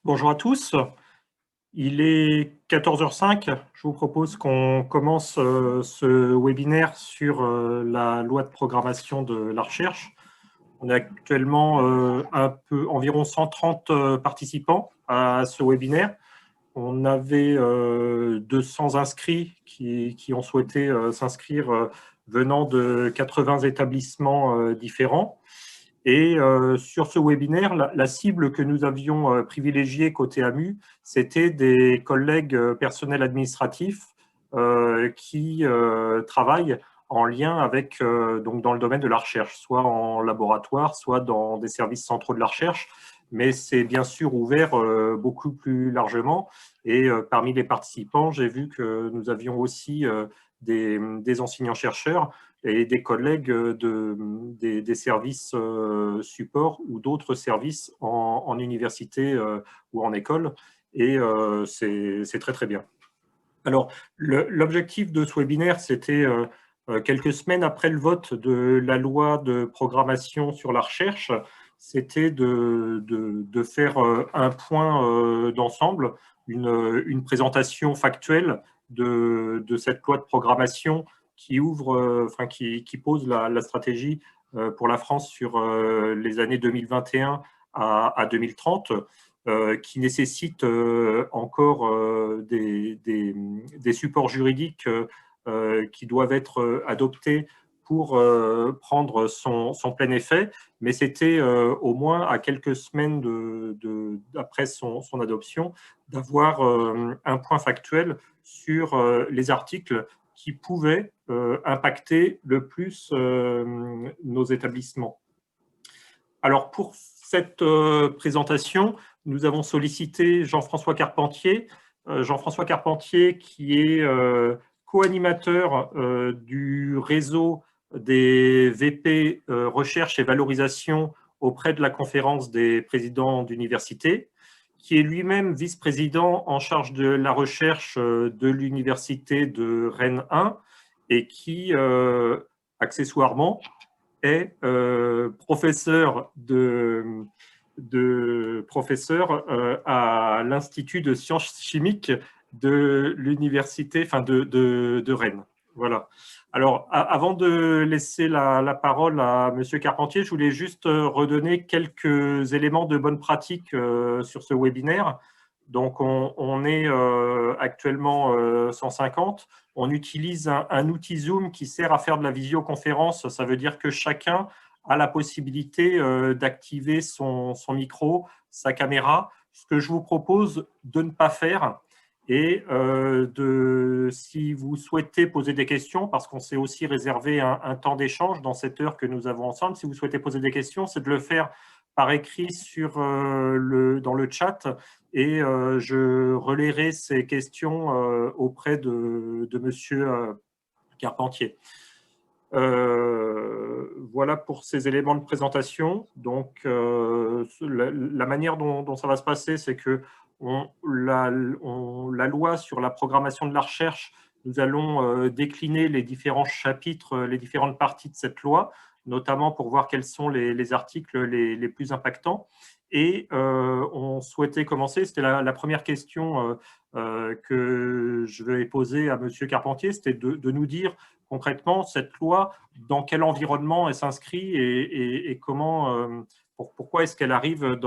Bonjour à tous, il est 14h05. Je vous propose qu'on commence ce webinaire sur la loi de programmation de la recherche. On est actuellement environ 130 participants à ce webinaire. On avait 200 inscrits qui ont souhaité s'inscrire venant de 80 établissements différents. Et sur ce webinaire, la cible que nous avions privilégiée côté AMU, c'était des collègues personnels administratifs qui travaillent en lien avec, donc dans le domaine de la recherche, soit en laboratoire, soit dans des services centraux de la recherche, mais c'est bien sûr ouvert beaucoup plus largement. Et parmi les participants, j'ai vu que nous avions aussi des enseignants-chercheurs et des collègues des services support ou d'autres services en université ou en école. Et c'est très, très bien. Alors, l'objectif de ce webinaire, c'était quelques semaines après le vote de la loi de programmation sur la recherche, c'était de faire un point d'ensemble, une présentation factuelle de cette loi de programmation qui ouvre, enfin, qui pose la stratégie pour la France sur les années 2021 à 2030. Qui nécessite encore des supports juridiques qui doivent être adoptés pour prendre son plein effet, mais c'était au moins à quelques semaines après son adoption d'avoir un point factuel sur les articles qui pouvaient impacter le plus nos établissements. Alors, pour cette présentation, nous avons sollicité Jean-François Carpentier. Jean-François Carpentier, qui est co-animateur du réseau des VP recherche et valorisation auprès de la conférence des présidents d'université, qui est lui-même vice-président en charge de la recherche de l'université de Rennes 1 et qui, accessoirement, est professeur à l'Institut de sciences chimiques de l'université, enfin de Rennes. Voilà. Alors, avant de laisser la parole à Monsieur Carpentier, je voulais juste redonner quelques éléments de bonne pratique sur ce webinaire. Donc, on est actuellement 150. On utilise un outil Zoom qui sert à faire de la visioconférence. Ça veut dire que chacun a la possibilité d'activer son micro, sa caméra. Ce que je vous propose de ne pas faire et si vous souhaitez poser des questions, parce qu'on s'est aussi réservé un temps d'échange dans cette heure que nous avons ensemble, si vous souhaitez poser des questions, c'est de le faire par écrit dans le chat et je relayerai ces questions auprès de Monsieur Carpentier. Voilà pour ces éléments de présentation. Donc, la manière dont ça va se passer, c'est que la loi sur la programmation de la recherche, nous allons décliner les différents chapitres, les différentes parties de cette loi, notamment pour voir quels sont les articles les plus impactants. Et on souhaitait commencer, c'était la première question que je vais poser à Monsieur Carpentier, c'était de nous dire concrètement cette loi, dans quel environnement elle s'inscrit et comment, pourquoi est-ce qu'elle arrive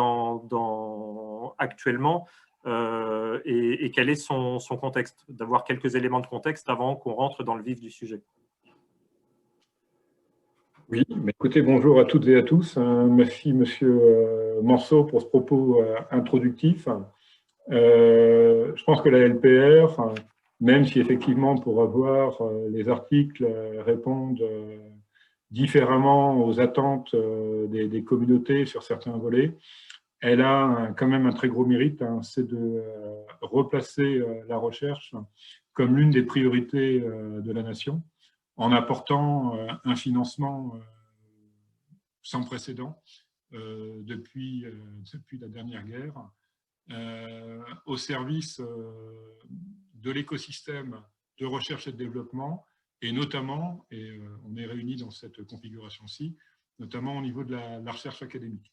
actuellement et quel est son contexte, d'avoir quelques éléments de contexte avant qu'on rentre dans le vif du sujet. Oui, mais écoutez, bonjour à toutes et à tous. Merci, Monsieur Manceau, pour ce propos introductif. Je pense que la LPR, même si effectivement, pour avoir les articles répondent différemment aux attentes des communautés sur certains volets, elle a quand même un très gros mérite, c'est de replacer la recherche comme l'une des priorités de la nation, en apportant un financement sans précédent depuis la dernière guerre au service de l'écosystème de recherche et de développement, et notamment, et on est réunis dans cette configuration-ci, notamment au niveau de la recherche académique.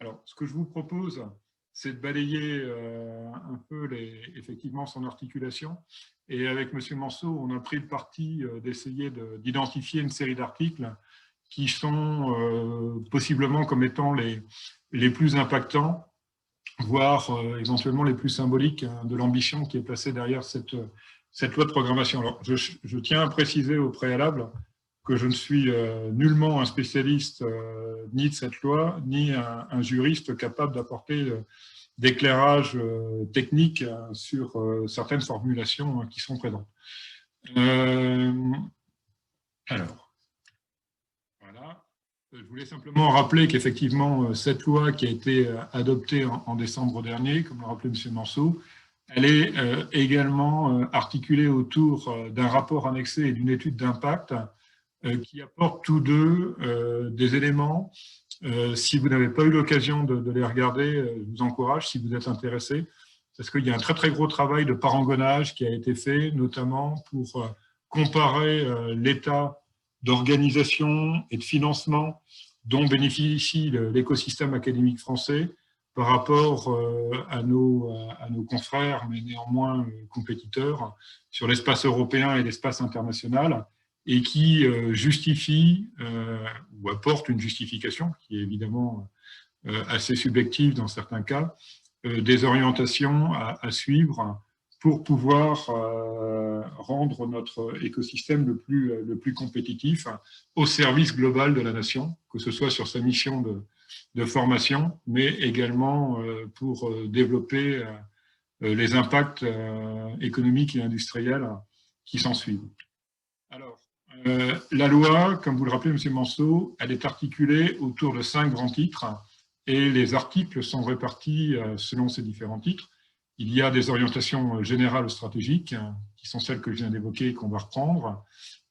Alors, ce que je vous propose, c'est de balayer un peu effectivement son articulation. Et avec M. Manceau, on a pris le parti d'essayer d'identifier une série d'articles qui sont possiblement comme étant les plus impactants, voire éventuellement les plus symboliques de l'ambition qui est placée derrière cette loi de programmation. Alors, je tiens à préciser au préalable que je ne suis nullement un spécialiste ni de cette loi, ni un juriste capable d'apporter d'éclairage technique sur certaines formulations qui sont présentes. Alors, voilà. Je voulais simplement rappeler qu'effectivement, cette loi qui a été adoptée en décembre dernier, comme l'a rappelé M. Manceau, elle est également articulée autour d'un rapport annexé et d'une étude d'impact qui apportent tous deux des éléments. Si vous n'avez pas eu l'occasion de les regarder, je vous encourage, si vous êtes intéressé, parce qu'il y a un très très gros travail de parangonnage qui a été fait, notamment pour comparer l'état d'organisation et de financement dont bénéficie l'écosystème académique français par rapport à nos confrères, mais néanmoins compétiteurs, sur l'espace européen et l'espace international, et qui justifie ou apporte une justification, qui est évidemment assez subjective dans certains cas, des orientations à suivre pour pouvoir rendre notre écosystème le plus compétitif au service global de la nation, que ce soit sur sa mission de formation, mais également pour développer les impacts économiques et industriels qui s'en suivent. Alors, la loi, comme vous le rappelez, M. Manceau, elle est articulée autour de 5 grands titres et les articles sont répartis selon ces différents titres. Il y a des orientations générales stratégiques, qui sont celles que je viens d'évoquer et qu'on va reprendre.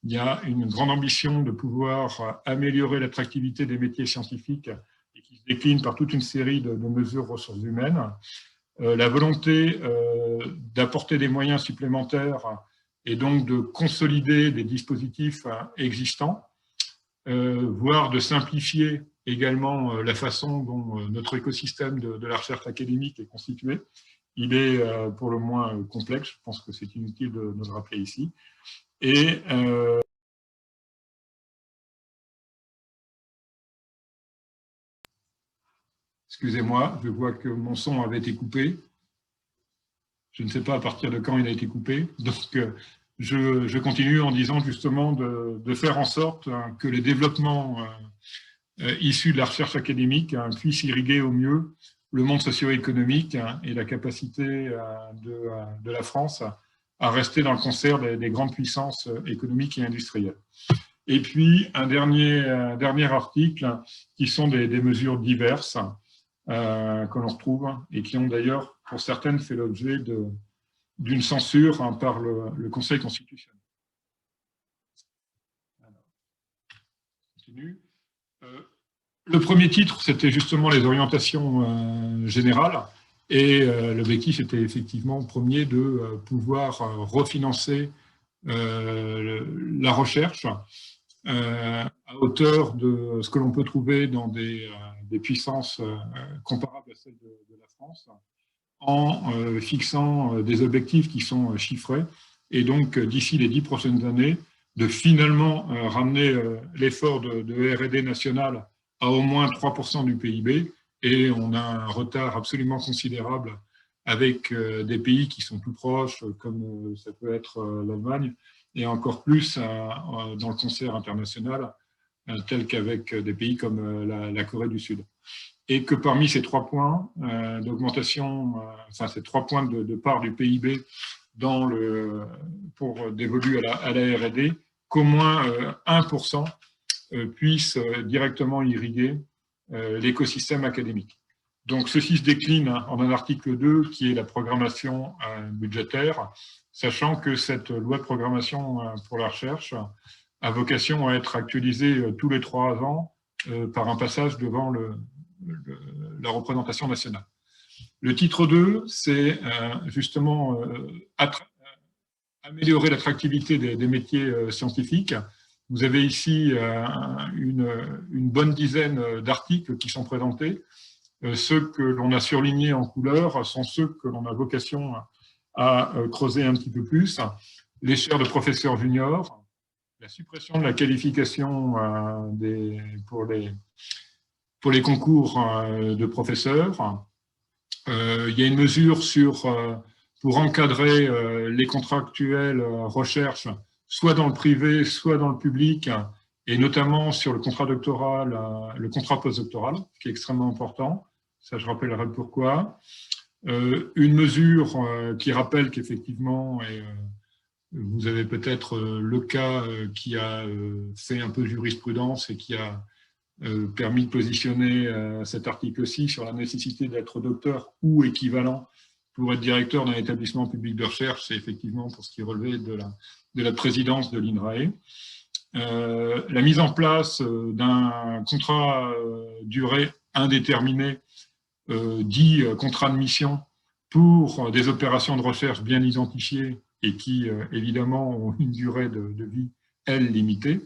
Il y a une grande ambition de pouvoir améliorer l'attractivité des métiers scientifiques et qui se décline par toute une série de mesures ressources humaines. La volonté d'apporter des moyens supplémentaires et donc de consolider des dispositifs existants, voire de simplifier également la façon dont notre écosystème de la recherche académique est constitué. Il est pour le moins complexe, je pense que c'est inutile de le rappeler ici. Et excusez-moi, je vois que mon son avait été coupé. Je ne sais pas à partir de quand il a été coupé. Donc, je continue en disant justement de faire en sorte que les développements issus de la recherche académique puissent irriguer au mieux le monde socio-économique et la capacité de la France à rester dans le concert des grandes puissances économiques et industrielles. Et puis, un dernier article qui sont des mesures diverses que l'on retrouve et qui ont d'ailleurs, pour certaines, fait l'objet d'une censure par le Conseil constitutionnel. Alors, je continue. Le premier titre, c'était justement les orientations générales. Et l'objectif était effectivement premier de pouvoir refinancer la recherche à hauteur de ce que l'on peut trouver dans des puissances comparables à celles de la France, en fixant des objectifs qui sont chiffrés. Et donc, d'ici les 10 prochaines années, de finalement ramener l'effort de R&D national à au moins 3% du PIB. Et on a un retard absolument considérable avec des pays qui sont plus proches, comme ça peut être l'Allemagne, et encore plus dans le concert international, tel qu'avec des pays comme la Corée du Sud. Et que parmi ces 3 points d'augmentation, enfin ces 3 points de part du PIB pour dévolu à la R&D, qu'au moins 1% puisse directement irriguer l'écosystème académique. Donc ceci se décline en un article 2 qui est la programmation budgétaire, sachant que cette loi de programmation pour la recherche a vocation à être actualisée tous les 3 ans par un passage devant la représentation nationale. Le titre 2, c'est justement améliorer l'attractivité des métiers scientifiques. Vous avez ici une bonne dizaine d'articles qui sont présentés. ceux que l'on a surlignés en couleur sont ceux que l'on a vocation à creuser un petit peu plus. Les chaires de professeurs juniors, la suppression de la qualification pour les concours de professeurs. Il y a une mesure pour encadrer les contractuels recherche, soit dans le privé, soit dans le public, et notamment sur le contrat doctoral, le contrat postdoctoral, qui est extrêmement important. Ça, je rappellerai pourquoi. Une mesure qui rappelle qu'effectivement, et vous avez peut-être le cas qui a fait un peu jurisprudence et qui a permis de positionner cet article-ci sur la nécessité d'être docteur ou équivalent pour être directeur d'un établissement public de recherche, c'est effectivement pour ce qui relevait de la présidence de l'INRAE. La mise en place d'un contrat durée indéterminée, dit contrat de mission, pour des opérations de recherche bien identifiées et qui, évidemment, ont une durée de vie, elle, limitée.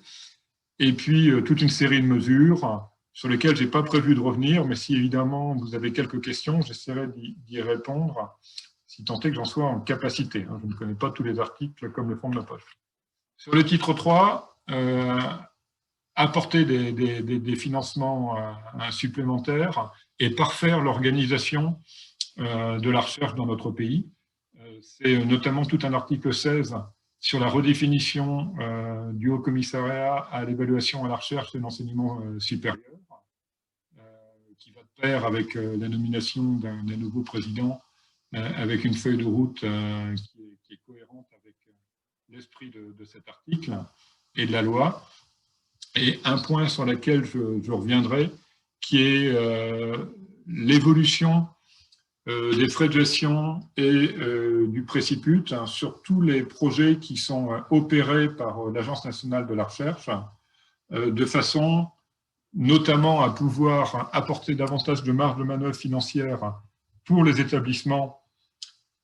Et puis, toute une série de mesures sur lesquelles je n'ai pas prévu de revenir, mais si, évidemment, vous avez quelques questions, j'essaierai d'y répondre, si tant est que j'en sois en capacité. Je ne connais pas tous les articles comme le fond de ma poche. Sur le titre 3, apporter des financements supplémentaires et parfaire l'organisation de la recherche dans notre pays. C'est notamment tout un article 16 sur la redéfinition du Haut Commissariat à l'évaluation à la recherche et l'enseignement supérieur, qui va de pair avec la nomination d'un nouveau président, avec une feuille de route qui est cohérente avec l'esprit de cet article et de la loi. Et un point sur lequel je reviendrai, qui est l'évolution des frais de gestion et du préciput sur tous les projets qui sont opérés par l'Agence nationale de la recherche, de façon notamment à pouvoir apporter davantage de marge de manœuvre financière pour les établissements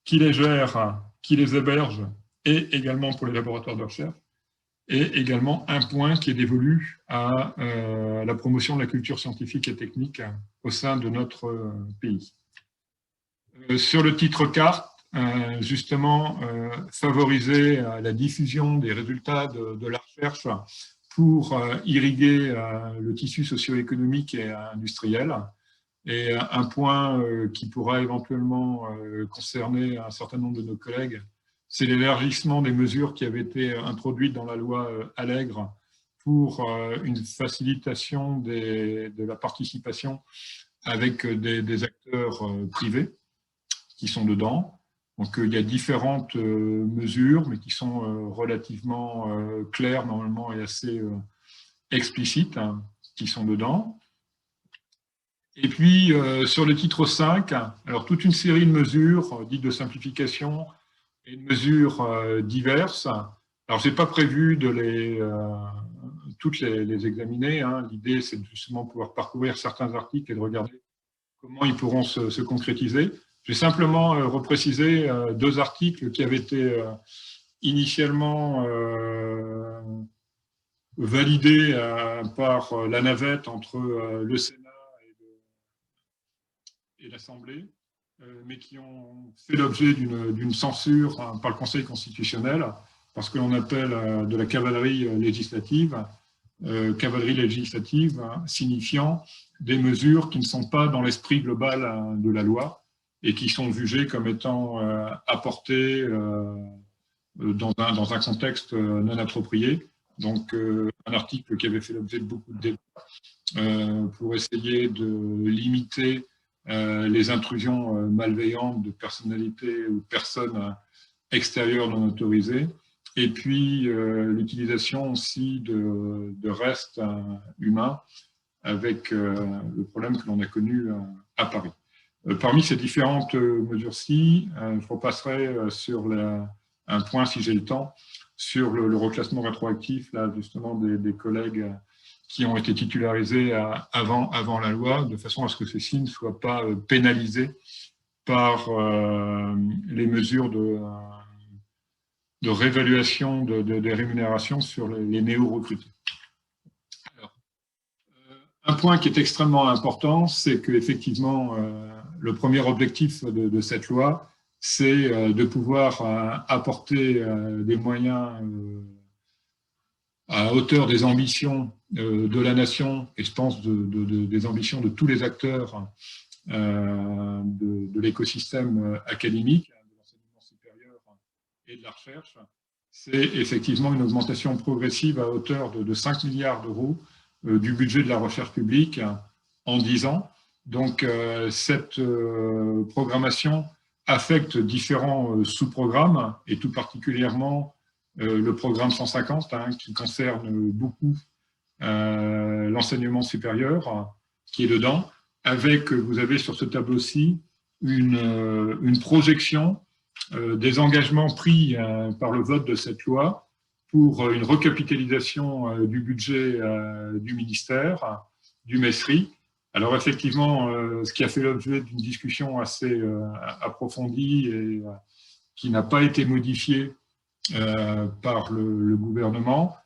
qui les gèrent, qui les hébergent, et également pour les laboratoires de recherche, et également un point qui est dévolu à la promotion de la culture scientifique et technique au sein de notre pays. Sur le titre 4, justement, favoriser la diffusion des résultats de la recherche pour irriguer le tissu socio-économique et industriel. Et un point qui pourra éventuellement concerner un certain nombre de nos collègues, c'est l'élargissement des mesures qui avaient été introduites dans la loi Allègre pour une facilitation de la participation avec des acteurs privés qui sont dedans. Donc il y a différentes mesures, mais qui sont relativement claires normalement et assez explicites, qui sont dedans. Et puis sur le titre 5, alors toute une série de mesures dites de simplification et de mesures diverses. Alors je n'ai pas prévu de toutes les examiner. L'idée, c'est justement de pouvoir parcourir certains articles et de regarder comment ils pourront se concrétiser. Je vais simplement repréciser deux articles qui avaient été initialement validés par la navette entre le Sénat et l'Assemblée, mais qui ont fait l'objet d'une censure par le Conseil constitutionnel, parce que l'on appelle de la cavalerie législative, signifiant des mesures qui ne sont pas dans l'esprit global de la loi, et qui sont jugés comme étant apportés dans un contexte non approprié. Donc, un article qui avait fait l'objet de beaucoup de débats pour essayer de limiter les intrusions malveillantes de personnalités ou de personnes extérieures non autorisées, et puis l'utilisation aussi de restes humains, avec le problème que l'on a connu à Paris. Parmi ces différentes mesures-ci, je repasserai sur un point, si j'ai le temps, sur le reclassement rétroactif, là, justement, des collègues qui ont été titularisés avant la loi, de façon à ce que ceux-ci ne soient pas pénalisés par les mesures de réévaluation des rémunérations sur les néo-recrutés. point qui est extrêmement important, c'est qu'effectivement, le premier objectif de cette loi, c'est de pouvoir apporter des moyens à hauteur des ambitions de la nation, et je pense des ambitions de tous les acteurs de l'écosystème académique, de l'enseignement supérieur et de la recherche. C'est effectivement une augmentation progressive à hauteur de 5 milliards d'euros du budget de la recherche publique en 10 ans. Donc, cette programmation affecte différents sous-programmes, et tout particulièrement le programme 150, qui concerne beaucoup l'enseignement supérieur, qui est dedans, avec, vous avez sur ce tableau-ci, une projection des engagements pris par le vote de cette loi pour une recapitalisation du budget du ministère, du MESRI. Alors effectivement, ce qui a fait l'objet d'une discussion assez approfondie et qui n'a pas été modifiée par le gouvernement,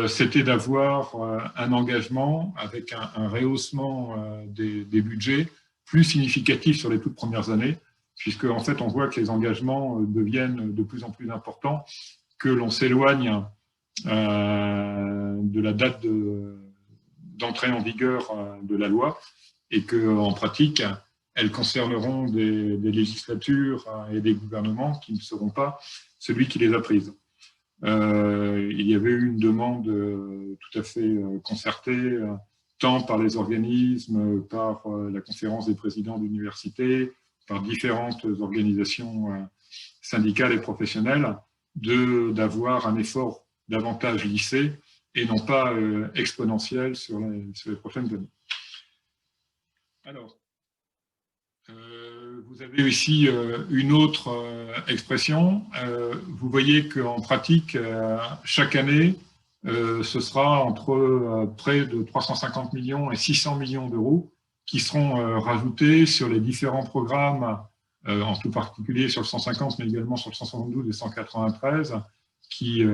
c'était d'avoir un engagement avec un rehaussement des budgets plus significatif sur les toutes premières années, puisque en fait on voit que les engagements deviennent de plus en plus importants, que l'on s'éloigne de la date d'entrée en vigueur de la loi, et qu'en pratique, elles concerneront des législatures et des gouvernements qui ne seront pas celui qui les a prises. Il y avait eu une demande tout à fait concertée, tant par les organismes, par la conférence des présidents d'université, par différentes organisations syndicales et professionnelles, d'avoir un effort davantage lissé et non pas exponentiel sur les prochaines années. Alors, vous avez ici une autre expression. Vous voyez qu'en pratique, chaque année, ce sera entre près de 350 millions et 600 millions d'euros qui seront rajoutés sur les différents programmes, en tout particulier sur le 150, mais également sur le 172 et 193, qui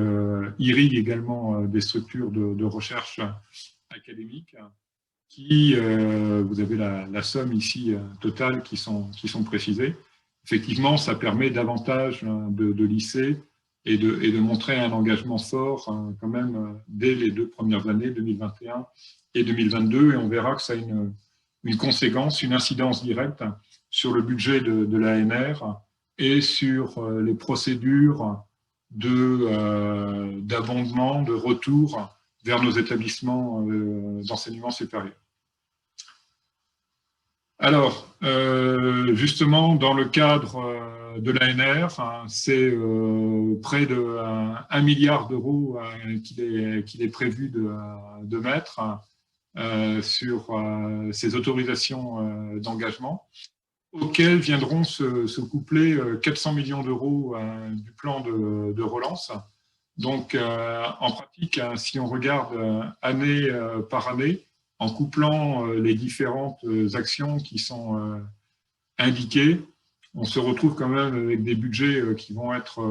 irriguent également des structures de recherche académique, qui, vous avez la somme ici totale qui sont précisées. Effectivement, ça permet davantage de lisser et de montrer un engagement fort quand même dès les 2 premières années, 2021 et 2022, et on verra que ça a une conséquence, une incidence directe sur le budget de l'ANR et sur les procédures d'abondement, de retour vers nos établissements d'enseignement supérieur. Alors, justement, dans le cadre de l'ANR, c'est près de 1 milliard d'euros qu'il est prévu de mettre sur ces autorisations d'engagement, auxquelles viendront se coupler 400 millions d'euros du plan de relance. Donc, en pratique, si on regarde année par année, en couplant les différentes actions qui sont indiquées, on se retrouve quand même avec des budgets qui vont être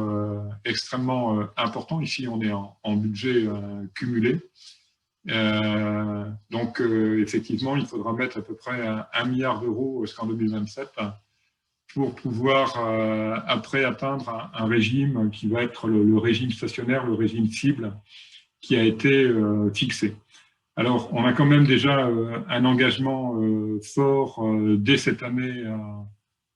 extrêmement importants. Ici, on est en budget cumulé. Donc, effectivement, il faudra mettre à peu près 1 milliard d'euros jusqu'en 2027 pour pouvoir après atteindre un régime qui va être le régime stationnaire, le régime cible qui a été fixé. Alors, on a quand même déjà un engagement fort dès cette année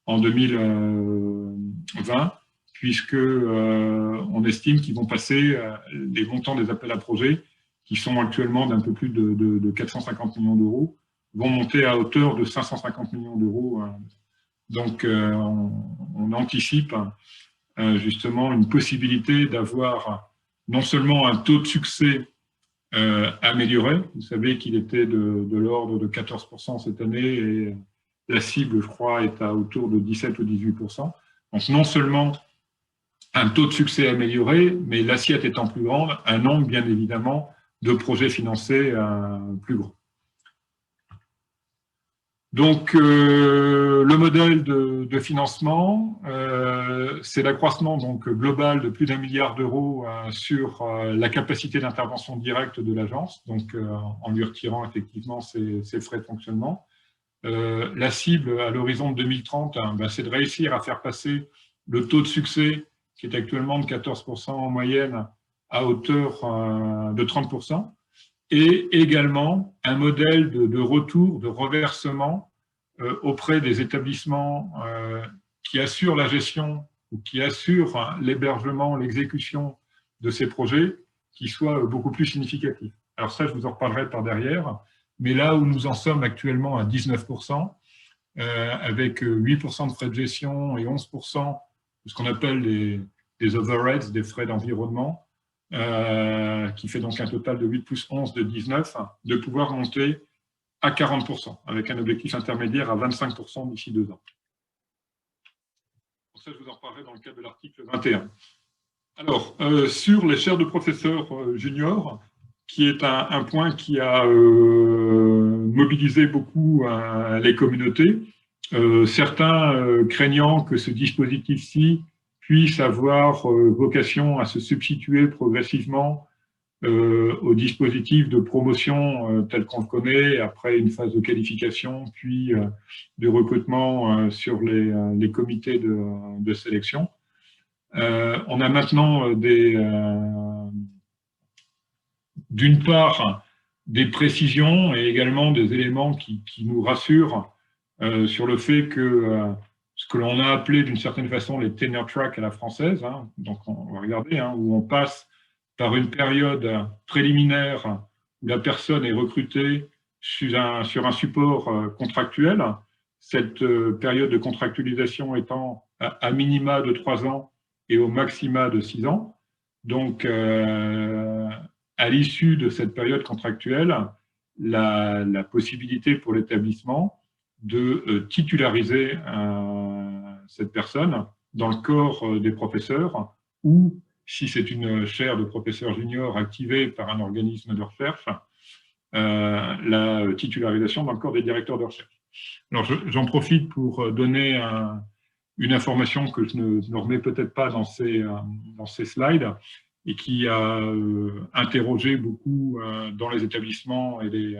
en 2020, puisque on estime qu'ils vont passer les montants des appels à projets, qui sont actuellement d'un peu plus de 450 millions d'euros, vont monter à hauteur de 550 millions d'euros. Donc, on anticipe justement une possibilité d'avoir non seulement un taux de succès amélioré. Vous savez qu'il était de l'ordre de 14% cette année et la cible, je crois, est à autour de 17 ou 18%. Donc, non seulement un taux de succès amélioré, mais l'assiette étant plus grande, un nombre, bien évidemment, de projets financés plus grand. Donc, le modèle de financement, c'est l'accroissement global de plus d'1 milliard d'euros sur la capacité d'intervention directe de l'agence, donc en lui retirant effectivement ses frais de fonctionnement. La cible à l'horizon de 2030, c'est de réussir à faire passer le taux de succès, qui est actuellement de 14% en moyenne, à hauteur de 30%. Et également un modèle de retour, de reversement auprès des établissements qui assurent la gestion ou qui assurent l'hébergement, l'exécution de ces projets, qui soit beaucoup plus significatif. Alors ça, je vous en reparlerai par derrière, mais là où nous en sommes actuellement à 19%, avec 8% de frais de gestion et 11% de ce qu'on appelle des overheads, des frais d'environnement, qui fait donc un total de 8 plus 11 de 19, de pouvoir monter à 40%, avec un objectif intermédiaire à 25% d'ici 2 ans. Pour ça, je vous en reparlerai dans le cadre de l'article 21. Alors, sur les chaires de professeurs juniors, qui est un point qui a mobilisé beaucoup les communautés, certains craignant que ce dispositif-ci puisse avoir vocation à se substituer progressivement au dispositif de promotion tel qu'on le connaît, après une phase de qualification, puis de recrutement sur les comités de sélection. On a maintenant d'une part des précisions et également des éléments qui nous rassurent sur le fait que ce que l'on a appelé d'une certaine façon les tenure track à la française, donc on va regarder, où on passe par une période préliminaire où la personne est recrutée sur un support contractuel, cette période de contractualisation étant à minima de 3 ans et au maxima de 6 ans. Donc, à l'issue de cette période contractuelle, la possibilité pour l'établissement de titulariser cette personne dans le corps des professeurs, ou si c'est une chaire de professeur junior activée par un organisme de recherche, la titularisation dans le corps des directeurs de recherche. Alors, j'en profite pour donner une information que je ne remets peut-être pas dans ces slides, et qui a interrogé beaucoup dans les établissements et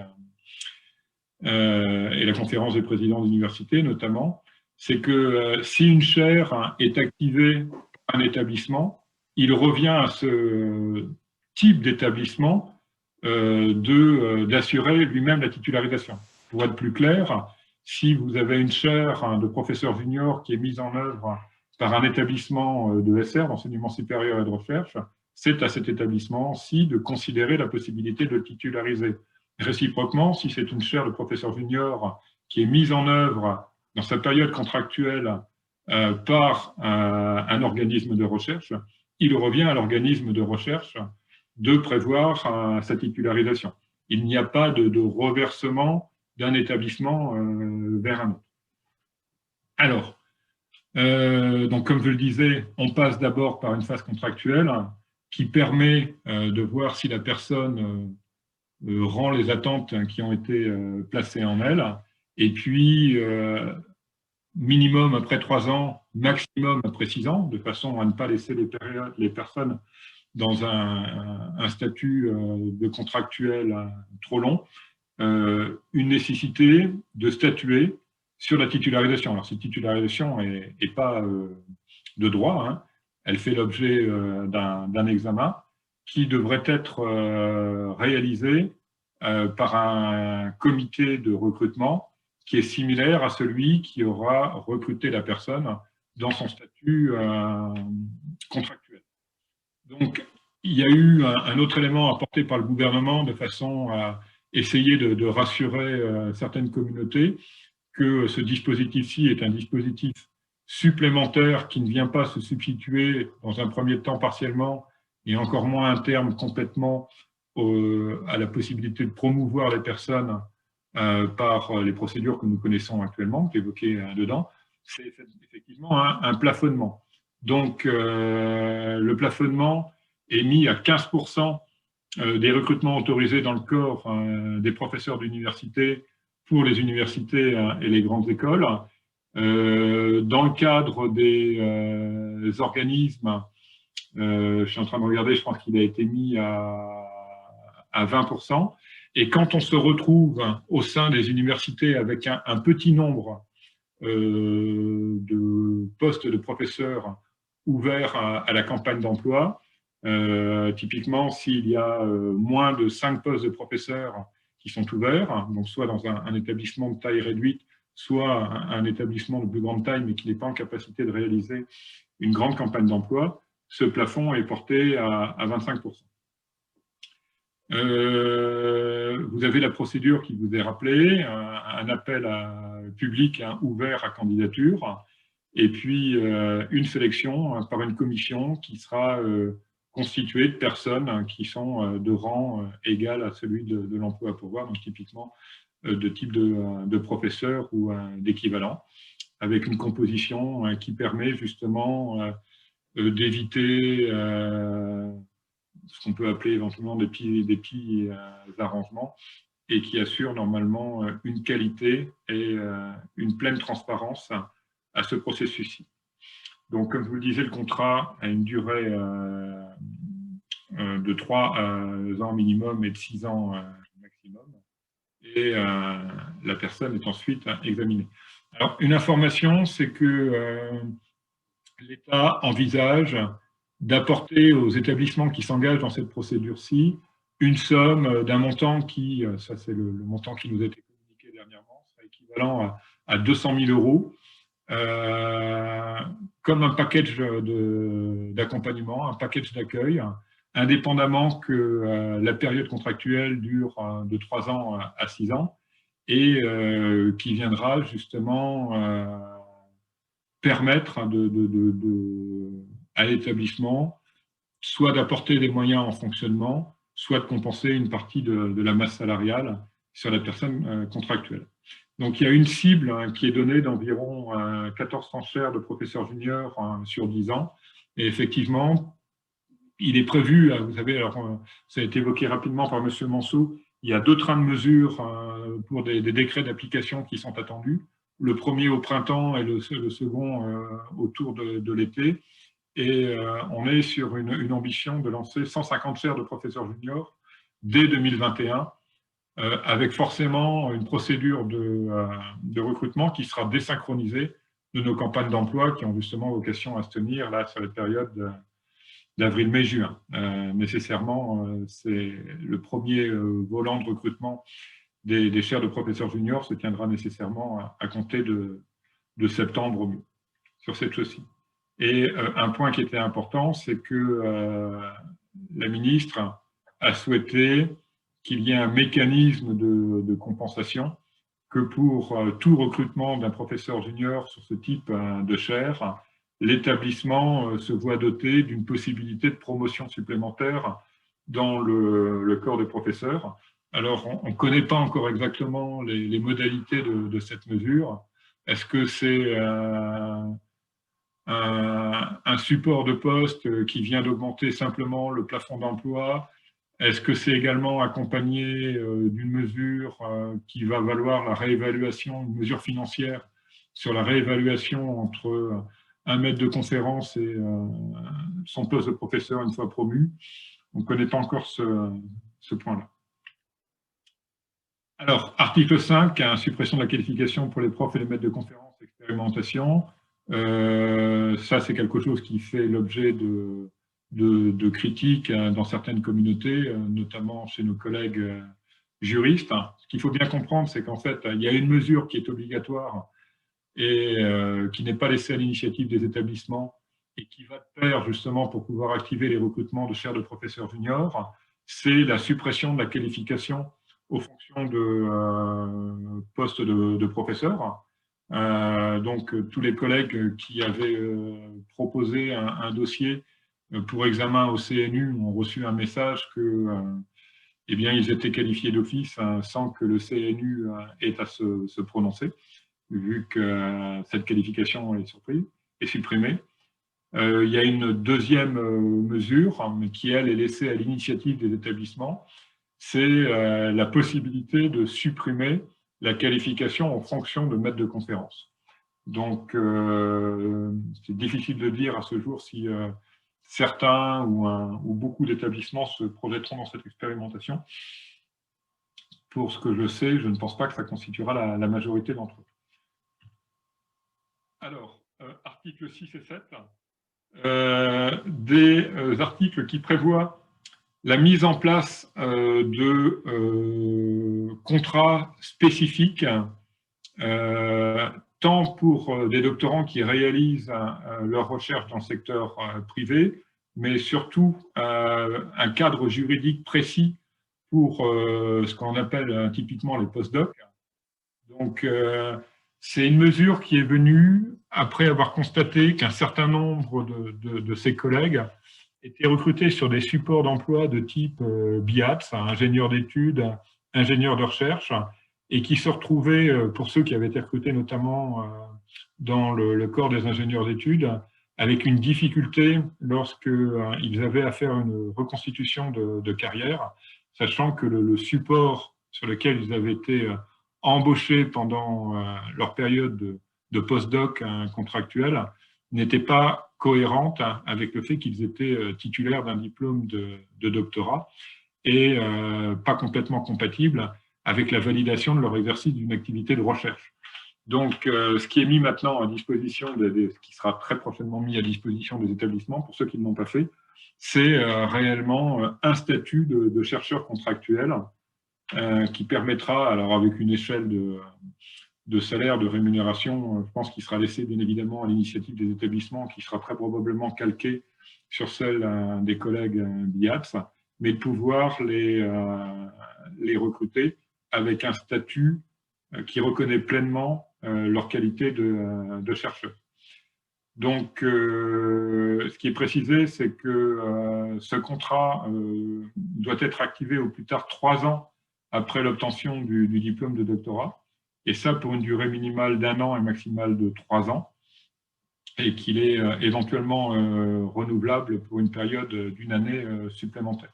la conférence des présidents d'université notamment, c'est que si une chaire est activée par un établissement, il revient à ce type d'établissement d'assurer lui-même la titularisation. Pour être plus clair, si vous avez une chaire de professeur junior qui est mise en œuvre par un établissement de SR, d'enseignement supérieur et de recherche, c'est à cet établissement-ci de considérer la possibilité de titulariser. Réciproquement, si c'est une chaire de professeur junior qui est mise en œuvre dans sa période contractuelle par un organisme de recherche, il revient à l'organisme de recherche de prévoir sa titularisation. Il n'y a pas de reversement d'un établissement vers un autre. Alors, donc comme je le disais, on passe d'abord par une phase contractuelle qui permet de voir si la personne rend les attentes qui ont été placées en elle, et puis minimum après 3 ans, maximum après 6 ans, de façon à ne pas laisser les personnes dans un statut de contractuel trop long, une nécessité de statuer sur la titularisation. Alors cette titularisation n'est pas de droit, elle fait l'objet d'un examen qui devrait être réalisé par un comité de recrutement qui est similaire à celui qui aura recruté la personne dans son statut contractuel. Donc, il y a eu un autre élément apporté par le gouvernement de façon à essayer de rassurer certaines communautés que ce dispositif-ci est un dispositif supplémentaire qui ne vient pas se substituer dans un premier temps partiellement et encore moins à terme complètement à la possibilité de promouvoir les personnes par les procédures que nous connaissons actuellement, évoquées dedans. C'est effectivement un plafonnement. Donc, le plafonnement est mis à 15% des recrutements autorisés dans le corps des professeurs d'université pour les universités et les grandes écoles. Dans le cadre des organismes, je suis en train de regarder, je pense qu'il a été mis à 20%. Et quand on se retrouve au sein des universités avec un petit nombre de postes de professeurs ouverts à la campagne d'emploi, typiquement s'il y a moins de 5 postes de professeurs qui sont ouverts, donc soit dans un établissement de taille réduite, soit un établissement de plus grande taille mais qui n'est pas en capacité de réaliser une grande campagne d'emploi, ce plafond est porté à 25%. Vous avez la procédure qui vous est rappelée, un appel public ouvert à candidature, et puis une sélection par une commission qui sera constituée de personnes qui sont de rang égal à celui de l'emploi à pourvoir, donc typiquement de type de professeur ou d'équivalent, avec une composition qui permet justement d'éviter ce qu'on peut appeler éventuellement des petits arrangements, et qui assure normalement une qualité et une pleine transparence à ce processus-ci. Donc, comme je vous le disais, le contrat a une durée de 3 ans minimum et de 6 ans maximum, et la personne est ensuite examinée. Alors, une information, c'est que l'État envisage d'apporter aux établissements qui s'engagent dans cette procédure-ci une somme d'un montant qui, ça c'est le montant qui nous a été communiqué dernièrement, sera équivalent à 200 000 euros, comme un package d'accompagnement, un package d'accueil, indépendamment que la période contractuelle dure de 3 ans à 6 ans, et qui viendra justement permettre à l'établissement soit d'apporter des moyens en fonctionnement, soit de compenser une partie de la masse salariale sur la personne contractuelle. Donc il y a une cible qui est donnée d'environ 14 transferts de professeurs juniors sur 10 ans. Et effectivement, il est prévu, vous savez, alors, ça a été évoqué rapidement par M. Manceau, il y a 2 trains de mesures pour des décrets d'application qui sont attendus. Le premier au printemps et le second autour de l'été. Et on est sur une ambition de lancer 150 chaires de professeurs juniors dès 2021, avec forcément une procédure de recrutement qui sera désynchronisée de nos campagnes d'emploi qui ont justement vocation à se tenir là sur la période d'avril, mai, juin. Nécessairement, c'est le premier volant de recrutement des chaires de professeurs juniors se tiendra nécessairement à compter de septembre au mieux, sur cette chose-ci. Et un point qui était important, c'est que la ministre a souhaité qu'il y ait un mécanisme de compensation, que pour tout recrutement d'un professeur junior sur ce type de chaire, l'établissement se voit doté d'une possibilité de promotion supplémentaire dans le corps des professeurs. Alors, on ne connaît pas encore exactement les modalités de cette mesure. Est-ce que c'est un support de poste qui vient d'augmenter simplement le plafond d'emploi? Est-ce que c'est également accompagné d'une mesure qui va valoir la réévaluation, une mesure financière sur la réévaluation entre un maître de conférence et son poste de professeur une fois promu? On ne connaît pas encore ce point-là. Alors, article 5, suppression de la qualification pour les profs et les maîtres de conférence, expérimentation. Ça, c'est quelque chose qui fait l'objet de critiques dans certaines communautés, notamment chez nos collègues juristes. Ce qu'il faut bien comprendre, c'est qu'en fait, il y a une mesure qui est obligatoire et qui n'est pas laissée à l'initiative des établissements et qui va de pair justement pour pouvoir activer les recrutements de chaires de professeurs juniors, c'est la suppression de la qualification aux fonctions de postes de professeurs. Donc, tous les collègues qui avaient proposé un dossier pour examen au CNU ont reçu un message que, eh bien, ils étaient qualifiés d'office sans que le CNU ait à se prononcer, vu que cette qualification est supprimée. Il y a une deuxième mesure qui, elle, est laissée à l'initiative des établissements, c'est la possibilité de supprimer la qualification en fonction de maître de conférence. Donc, c'est difficile de dire à ce jour si certains ou beaucoup d'établissements se projetteront dans cette expérimentation. Pour ce que je sais, je ne pense pas que ça constituera la majorité d'entre eux. Alors, articles 6 et 7, des articles qui prévoient la mise en place de contrats spécifiques, tant pour des doctorants qui réalisent leur recherche dans le secteur privé, mais surtout un cadre juridique précis pour ce qu'on appelle typiquement les post-docs. Donc, c'est une mesure qui est venue après avoir constaté qu'un certain nombre de ses collègues étaient recrutés sur des supports d'emploi de type BIATS, ingénieur d'études, ingénieur de recherche, et qui se retrouvaient, pour ceux qui avaient été recrutés notamment dans le corps des ingénieurs d'études, avec une difficulté lorsqu'ils avaient à faire une reconstitution de carrière, sachant que le support sur lequel ils avaient été embauchés pendant leur période de post-doc contractuel n'était pas cohérente avec le fait qu'ils étaient titulaires d'un diplôme de doctorat et pas complètement compatible avec la validation de leur exercice d'une activité de recherche. Donc, ce qui est mis maintenant à disposition, ce qui sera très prochainement mis à disposition des établissements, pour ceux qui ne l'ont pas fait, c'est réellement un statut de chercheur contractuel qui permettra, alors avec une échelle de salaire, de rémunération, je pense qu'il sera laissé bien évidemment à l'initiative des établissements, qui sera très probablement calqué sur celle des collègues BIATS, mais de pouvoir les recruter avec un statut qui reconnaît pleinement leur qualité de chercheur. Donc, ce qui est précisé, c'est que ce contrat doit être activé au plus tard 3 ans après l'obtention du diplôme de doctorat, et ça pour une durée minimale d'1 an et maximale de 3 ans, et qu'il est éventuellement renouvelable pour une période d'1 année supplémentaire.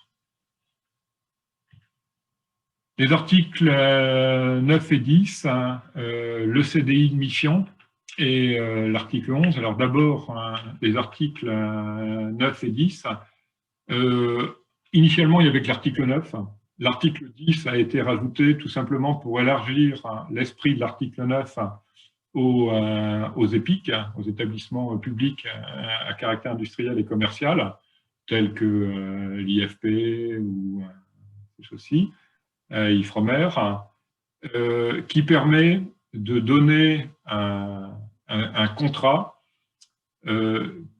Les articles 9 et 10, le CDI de mission et l'article 11. Alors d'abord, les articles 9 et 10. Initialement, il y avait que l'article 9. L'article 10 a été rajouté tout simplement pour élargir l'esprit de l'article 9 aux EPIC, aux établissements publics à caractère industriel et commercial, tels que l'IFP ou ceci. Ifremer, qui permet de donner un contrat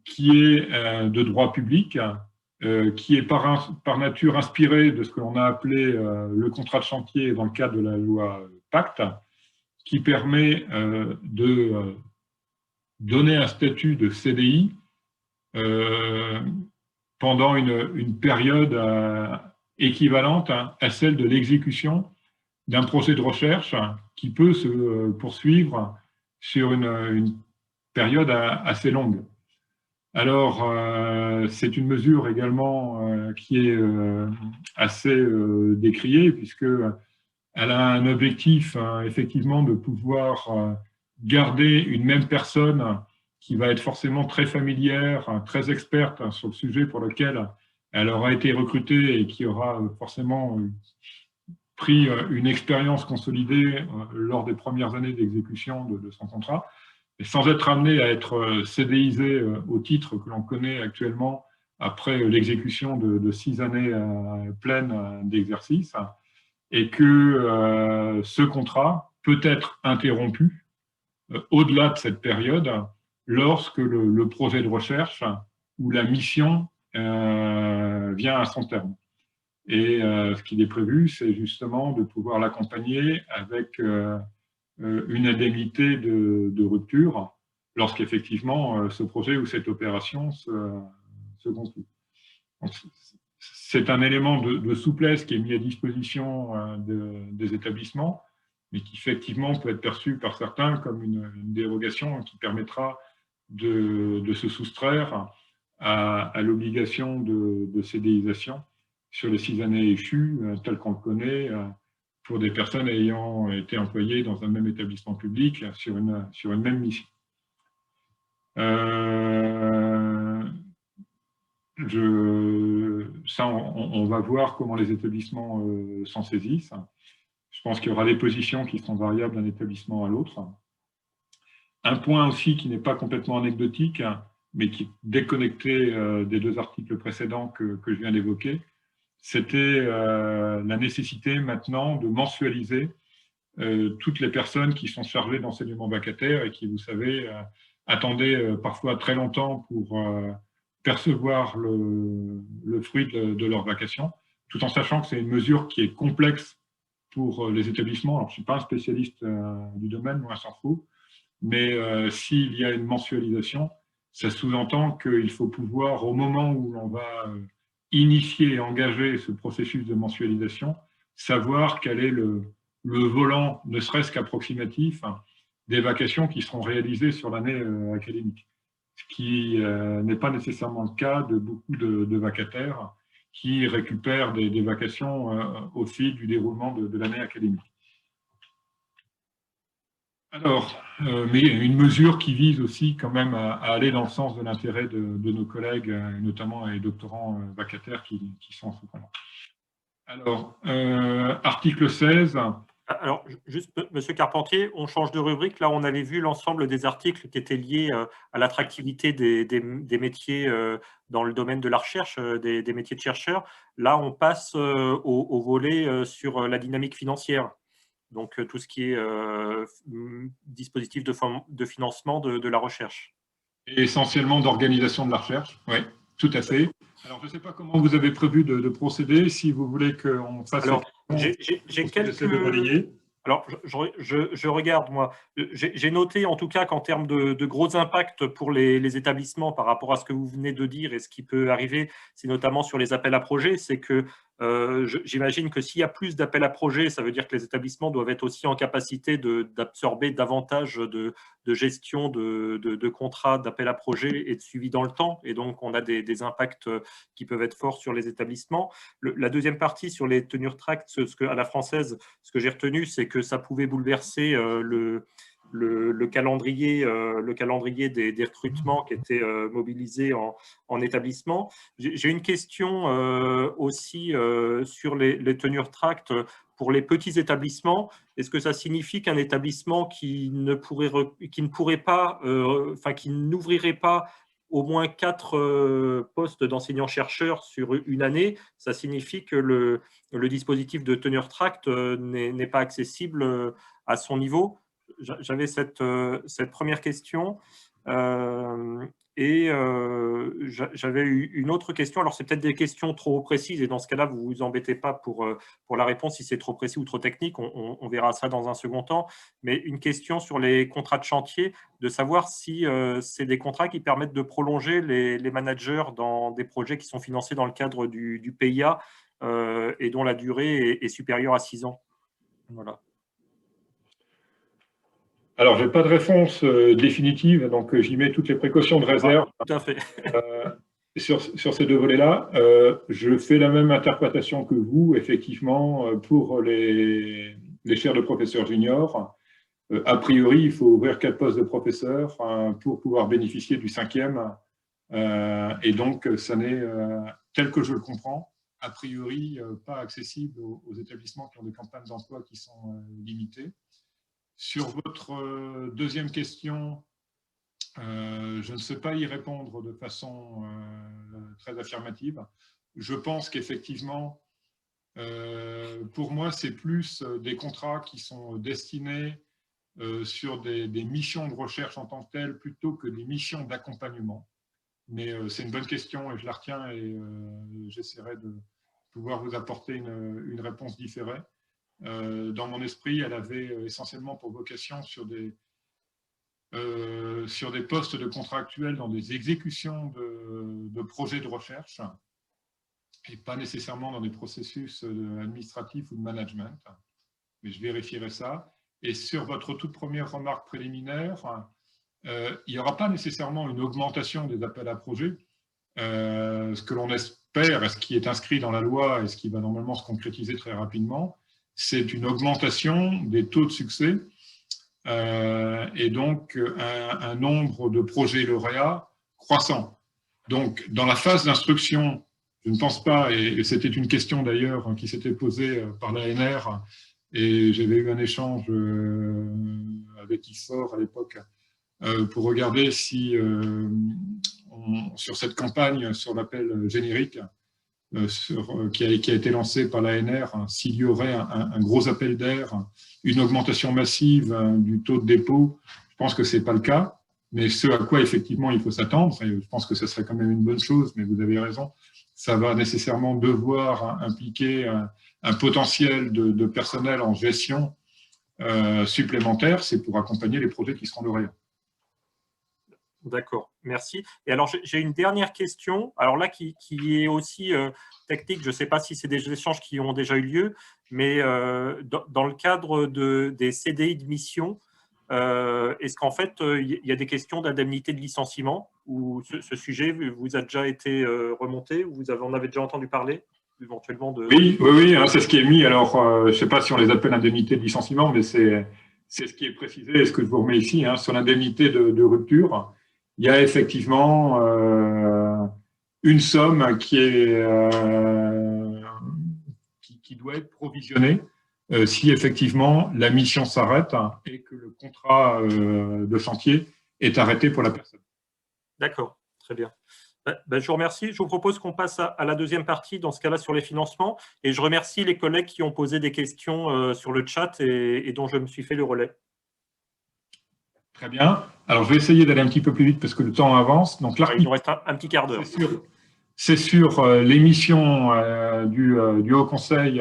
qui est de droit public, qui est par nature inspiré de ce que l'on a appelé le contrat de chantier dans le cadre de la loi Pacte, qui permet de donner un statut de CDI pendant une période équivalente à celle de l'exécution d'un projet de recherche qui peut se poursuivre sur une période assez longue. Alors, c'est une mesure également qui est assez décriée, puisqu'elle a un objectif effectivement de pouvoir garder une même personne qui va être forcément très familière, très experte sur le sujet pour lequel elle aura été recrutée et qui aura forcément pris une expérience consolidée lors des premières années d'exécution de son contrat, et sans être amenée à être CDIsée au titre que l'on connaît actuellement après l'exécution de 6 années pleines d'exercice, et que ce contrat peut être interrompu au-delà de cette période lorsque le projet de recherche ou la mission vient à son terme. Et ce qu'il est prévu, c'est justement de pouvoir l'accompagner avec une indemnité de rupture lorsqu'effectivement ce projet ou cette opération se conclut. C'est un élément de souplesse qui est mis à disposition des établissements, mais qui effectivement peut être perçu par certains comme une dérogation qui permettra de se soustraire à l'obligation de CDIsation sur les 6 années échues, tel qu'on le connaît, pour des personnes ayant été employées dans un même établissement public sur une même mission. Ça, on va voir comment les établissements s'en saisissent. Je pense qu'il y aura des positions qui seront variables d'un établissement à l'autre. Un point aussi qui n'est pas complètement anecdotique, mais qui est déconnecté des deux articles précédents que je viens d'évoquer, c'était la nécessité maintenant de mensualiser toutes les personnes qui sont chargées d'enseignement vacataire et qui, vous savez, attendaient parfois très longtemps pour percevoir le fruit de leur vacation, tout en sachant que c'est une mesure qui est complexe pour les établissements. Alors, je ne suis pas un spécialiste du domaine, moi, s'en fout, mais s'il y a une mensualisation, ça sous-entend qu'il faut pouvoir, au moment où l'on va initier et engager ce processus de mensualisation, savoir quel est le volant, ne serait-ce qu'approximatif, des vacations qui seront réalisées sur l'année académique. Ce qui n'est pas nécessairement le cas de beaucoup de vacataires qui récupèrent des vacations au fil du déroulement de l'année académique. Alors, mais une mesure qui vise aussi quand même à aller dans le sens de l'intérêt de nos collègues, notamment les doctorants vacataires qui sont sous-contrat. Alors, article 16. Alors, juste, Monsieur Carpentier, on change de rubrique. Là, on avait vu l'ensemble des articles qui étaient liés à l'attractivité des métiers dans le domaine de la recherche, des métiers de chercheurs. Là, on passe au volet sur la dynamique financière. Donc, tout ce qui est dispositif de financement de la recherche. Et essentiellement d'organisation de la recherche, oui, tout à fait. Alors, je ne sais pas comment vous avez prévu de procéder, si vous voulez qu'on fasse... Alors, j'ai quelques... Alors, je regarde, moi. J'ai noté, en tout cas, qu'en termes de gros impacts pour les établissements par rapport à ce que vous venez de dire et ce qui peut arriver, c'est notamment sur les appels à projets, c'est que j'imagine que s'il y a plus d'appels à projets, ça veut dire que les établissements doivent être aussi en capacité d'absorber davantage de gestion de contrats d'appels à projets et de suivi dans le temps. Et donc, on a des impacts qui peuvent être forts sur les établissements. La deuxième partie sur les tenures tract, à la française, ce que j'ai retenu, c'est que ça pouvait bouleverser le calendrier des recrutements qui étaient mobilisés en établissement. J'ai une question aussi sur les tenures tract pour les petits établissements. Est-ce que ça signifie qu'un établissement qui n'ouvrirait pas au moins 4 postes d'enseignants-chercheurs sur une année, ça signifie que le dispositif de tenure tract n'est pas accessible à son niveau? J'avais cette première question. Et j'avais eu une autre question. Alors, c'est peut-être des questions trop précises et dans ce cas-là, vous ne vous embêtez pas pour la réponse si c'est trop précis ou trop technique. On verra ça dans un second temps. Mais une question sur les contrats de chantier, de savoir si c'est des contrats qui permettent de prolonger les managers dans des projets qui sont financés dans le cadre du PIA et dont la durée est supérieure à 6 ans. Voilà. Alors, je n'ai pas de réponse définitive, donc j'y mets toutes les précautions de réserve. Tout à fait. Sur ces deux volets-là, je fais la même interprétation que vous, effectivement, pour les chaires de professeurs juniors. A priori, il faut ouvrir 4 postes de professeurs pour pouvoir bénéficier du 5e. Et donc, ça n'est, tel que je le comprends, a priori, pas accessible aux établissements qui ont des campagnes d'emploi qui sont limitées. Sur votre deuxième question, je ne sais pas y répondre de façon très affirmative. Je pense qu'effectivement, pour moi, c'est plus des contrats qui sont destinés sur des missions de recherche en tant que telles plutôt que des missions d'accompagnement. Mais c'est une bonne question et je la retiens et j'essaierai de pouvoir vous apporter une réponse différée. Dans mon esprit, elle avait essentiellement pour vocation sur des postes de contractuels dans des exécutions de projets de recherche et pas nécessairement dans des processus administratifs ou de management. Mais je vérifierai ça. Et sur votre toute première remarque préliminaire, il n'y aura pas nécessairement une augmentation des appels à projets. Ce que l'on espère, et ce qui est inscrit dans la loi et ce qui va normalement se concrétiser très rapidement, c'est une augmentation des taux de succès et donc un nombre de projets lauréats croissant. Donc, dans la phase d'instruction, je ne pense pas, et c'était une question d'ailleurs qui s'était posée par l'ANR, et j'avais eu un échange avec IFOR à l'époque pour regarder si, sur cette campagne, sur l'appel générique qui a été lancé par l'ANR, s'il y aurait un gros appel d'air, une augmentation massive du taux de dépôt, je pense que ce n'est pas le cas. Mais ce à quoi effectivement il faut s'attendre, et je pense que ce serait quand même une bonne chose, mais vous avez raison, ça va nécessairement devoir impliquer un potentiel de personnel en gestion supplémentaire, c'est pour accompagner les projets qui seront lauréats. D'accord, merci. Et alors, j'ai une dernière question, alors là, qui est aussi technique. Je ne sais pas si c'est des échanges qui ont déjà eu lieu, mais dans le cadre des CDI de mission, est-ce qu'en fait, il y a des questions d'indemnité de licenciement ou ce sujet vous a déjà été remonté, ou vous en avez déjà entendu parler éventuellement de… Oui, hein, c'est ce qui est mis. Alors, je ne sais pas si on les appelle indemnités de licenciement, mais c'est ce qui est précisé, et ce que je vous remets ici, hein, sur l'indemnité de rupture. Il y a effectivement une somme qui doit être provisionnée si effectivement la mission s'arrête et que le contrat de chantier est arrêté pour la personne. D'accord, très bien. Je vous remercie. Je vous propose qu'on passe à la deuxième partie, dans ce cas-là, sur les financements. Et je remercie les collègues qui ont posé des questions sur le chat et dont je me suis fait le relais. Très bien. Alors, je vais essayer d'aller un petit peu plus vite parce que le temps avance. Donc, il nous reste un petit quart d'heure. C'est sur l'émission du Haut Conseil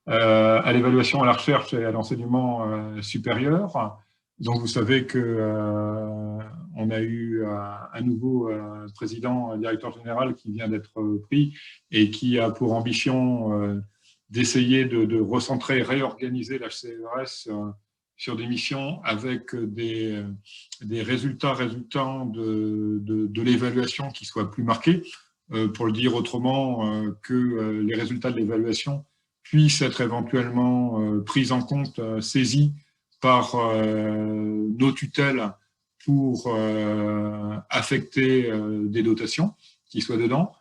à l'évaluation, à la recherche et à l'enseignement supérieur. Donc, vous savez qu'on a eu un nouveau président, directeur général qui vient d'être pris et qui a pour ambition d'essayer de recentrer, réorganiser l'HCERES sur des missions avec des résultats résultant de l'évaluation qui soient plus marqués. Pour le dire autrement, que les résultats de l'évaluation puissent être éventuellement pris en compte, saisis par nos tutelles pour affecter des dotations qui soient dedans.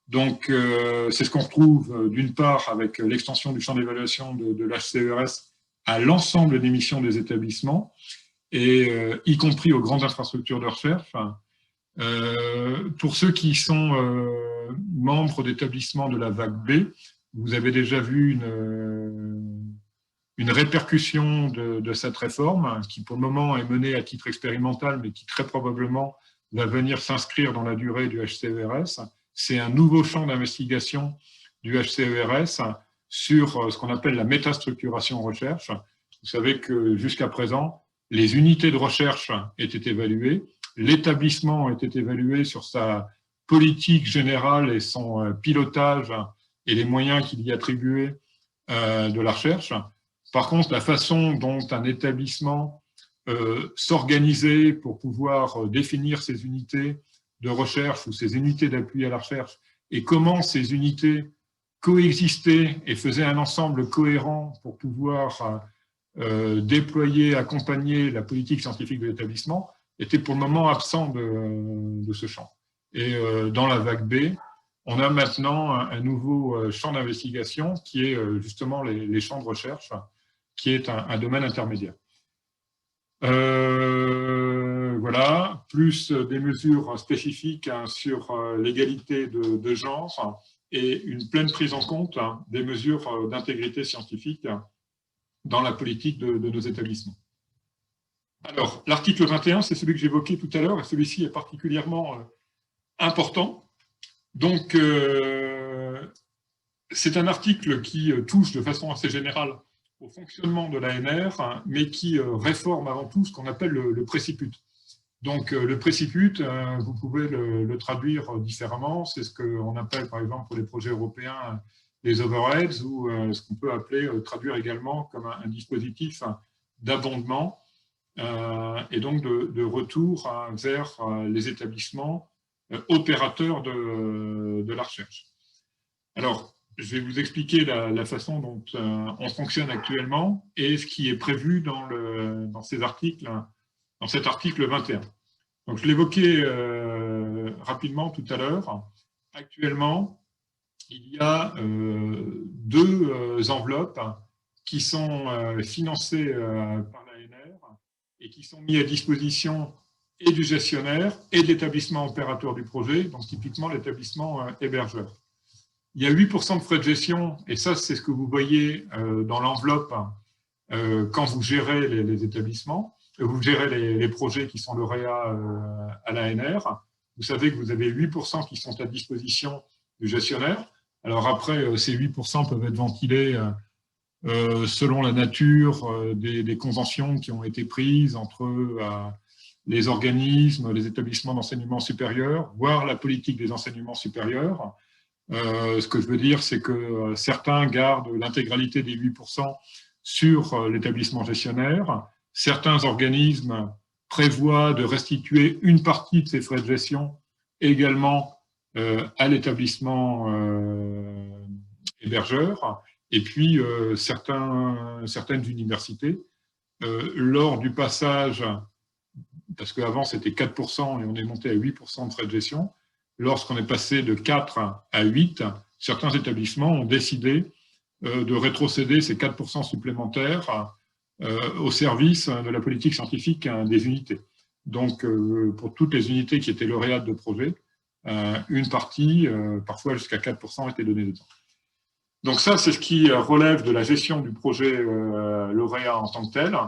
Donc, c'est ce qu'on retrouve d'une part avec l'extension du champ d'évaluation de l'HCERES à l'ensemble des missions des établissements, et y compris aux grandes infrastructures de recherche. Pour ceux qui sont membres d'établissements de la vague B, vous avez déjà vu une répercussion de cette réforme qui pour le moment est menée à titre expérimental, mais qui très probablement va venir s'inscrire dans la durée du HCERES. C'est un nouveau champ d'investigation du HCERES sur ce qu'on appelle la métastructuration recherche. Vous savez que jusqu'à présent, les unités de recherche étaient évaluées, l'établissement était évalué sur sa politique générale et son pilotage et les moyens qu'il y attribuait de la recherche. Par contre, la façon dont un établissement s'organisait pour pouvoir définir ses unités de recherche ou ses unités d'appui à la recherche et comment ces unités coexistaient et faisaient un ensemble cohérent pour pouvoir déployer, accompagner la politique scientifique de l'établissement, était pour le moment absent de ce champ. Et dans la vague B, on a maintenant un nouveau champ d'investigation qui est justement les champs de recherche, qui est un domaine intermédiaire. Voilà, plus des mesures spécifiques sur l'égalité de genre et une pleine prise en compte des mesures d'intégrité scientifique dans la politique de nos établissements. Alors, l'article 21, c'est celui que j'évoquais tout à l'heure, et celui-ci est particulièrement important. Donc, c'est un article qui touche de façon assez générale au fonctionnement de l'ANR, mais qui réforme avant tout ce qu'on appelle le préciput. Donc, le préciput, vous pouvez le traduire différemment. C'est ce qu'on appelle, par exemple, pour les projets européens, les overheads, ou ce qu'on peut appeler, traduire également comme un dispositif d'abondement et donc de retour vers les établissements opérateurs de la recherche. Alors, je vais vous expliquer la façon dont on fonctionne actuellement et ce qui est prévu dans ces articles, dans cet article 21. Donc, je l'évoquais rapidement tout à l'heure. Actuellement, il y a deux enveloppes qui sont financées par l'ANR et qui sont mises à disposition et du gestionnaire et de l'établissement opérateur du projet, donc typiquement l'établissement hébergeur. Il y a 8% de frais de gestion, et ça, c'est ce que vous voyez dans l'enveloppe quand vous gérez les établissements, vous gérez les projets qui sont lauréats à l'ANR. Vous savez que vous avez 8% qui sont à disposition du gestionnaire. Alors après, ces 8% peuvent être ventilés selon la nature des conventions qui ont été prises entre les organismes, les établissements d'enseignement supérieur, voire la politique des enseignements supérieurs. Ce que je veux dire, c'est que certains gardent l'intégralité des 8% sur l'établissement gestionnaire. Certains organismes prévoient de restituer une partie de ces frais de gestion également à l'établissement hébergeur. Et puis, certaines universités, lors du passage, parce qu'avant c'était 4% et on est monté à 8% de frais de gestion, lorsqu'on est passé de 4 à 8, certains établissements ont décidé de rétrocéder ces 4% supplémentaires au service de la politique scientifique des unités. Donc, pour toutes les unités qui étaient lauréates de projet, une partie, parfois jusqu'à 4%, était donnée dedans. Donc ça, c'est ce qui relève de la gestion du projet lauréat en tant que tel,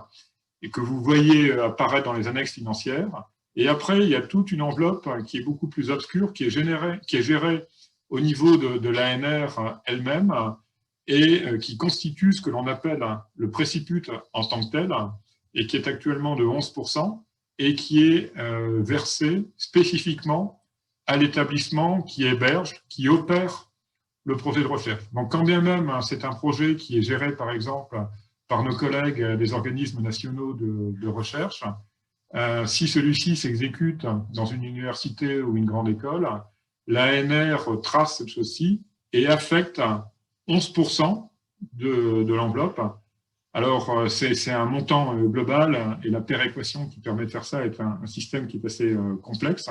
et que vous voyez apparaître dans les annexes financières. Et après, il y a toute une enveloppe qui est beaucoup plus obscure, qui est gérée au niveau de l'ANR elle-même, et qui constitue ce que l'on appelle le préciput en tant que tel, et qui est actuellement de 11%, et qui est versé spécifiquement à l'établissement qui héberge, qui opère le projet de recherche. Donc, quand bien même c'est un projet qui est géré, par exemple, par nos collègues des organismes nationaux de recherche, si celui-ci s'exécute dans une université ou une grande école, l'ANR trace cette chose-ci et affecte 11% de l'enveloppe. Alors, c'est un montant global et la péréquation qui permet de faire ça est un système qui est assez complexe.